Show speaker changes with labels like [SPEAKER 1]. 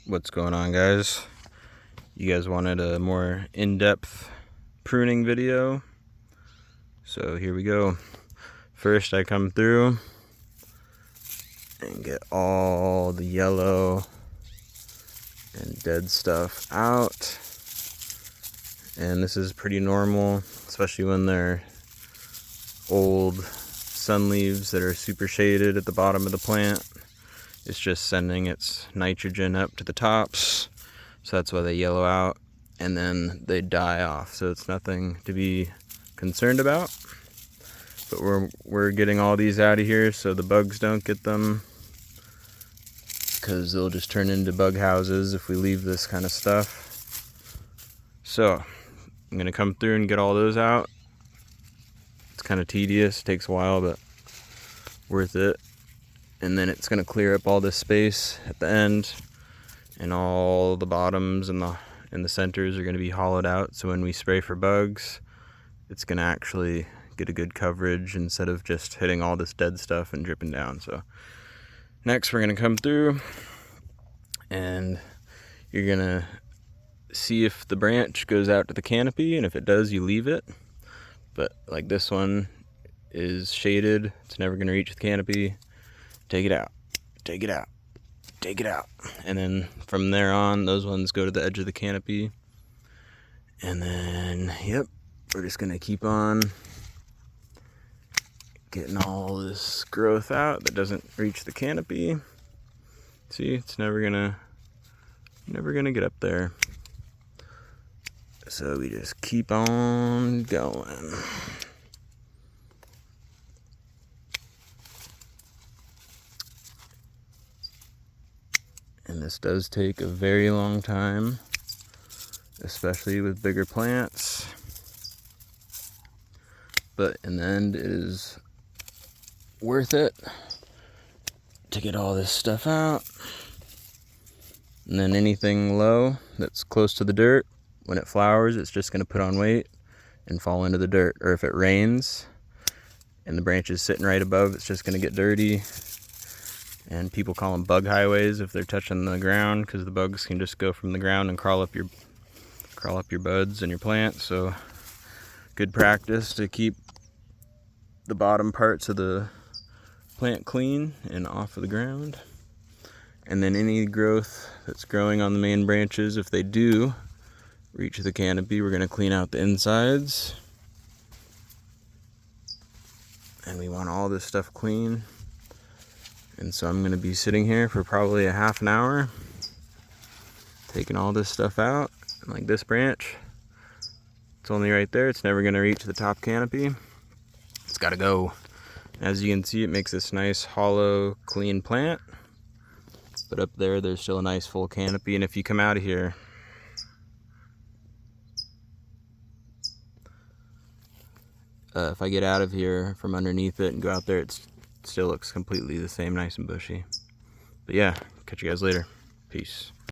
[SPEAKER 1] What's going on, guys? You guys wanted a more in-depth pruning video, so here we go. First, I come through and get all the yellow and dead stuff out, and this is pretty normal, especially when they're old sun leaves that are super shaded at the bottom of the plant. It's just sending its nitrogen up to the tops, so that's why they yellow out, and then they die off. So it's nothing to be concerned about. But we're getting all these out of here so the bugs don't get them, because they'll just turn into bug houses if we leave this kind of stuff. So I'm gonna come through and get all those out. It's kind of tedious, takes a while, but worth it. And then it's going to clear up all this space at the end, and all the bottoms and the centers are going to be hollowed out, so when we spray for bugs, it's going to actually get a good coverage instead of just hitting all this dead stuff and dripping down. So next we're going to come through and you're going to see if the branch goes out to the canopy, and if it does, you leave it. But like this one is shaded, it's never going to reach the canopy. Take it out, take it out, take it out. And then from there on, those ones go to the edge of the canopy. And then, yep, we're just gonna keep on getting all this growth out that doesn't reach the canopy. See, it's never gonna get up there. So we just keep on going. And this does take a very long time, especially with bigger plants. But in the end, it is worth it to get all this stuff out. And then anything low that's close to the dirt, when it flowers, it's just going to put on weight and fall into the dirt. Or if it rains and the branch is sitting right above, it's just going to get dirty. And people call them bug highways if they're touching the ground, because the bugs can just go from the ground and crawl up your buds and your plant. So good practice to keep the bottom parts of the plant clean and off of the ground. And then any growth that's growing on the main branches, if they do reach the canopy, we're going to clean out the insides. And we want all this stuff clean. And so I'm going to be sitting here for probably a half an hour, taking all this stuff out. And like this branch, it's only right there. It's never going to reach the top canopy. It's got to go. As you can see, it makes this nice, hollow, clean plant. But up there, there's still a nice full canopy. And if you come out of here, if I get out of here from underneath it and go out there, it still looks completely the same, nice and bushy. But yeah, catch you guys later. Peace.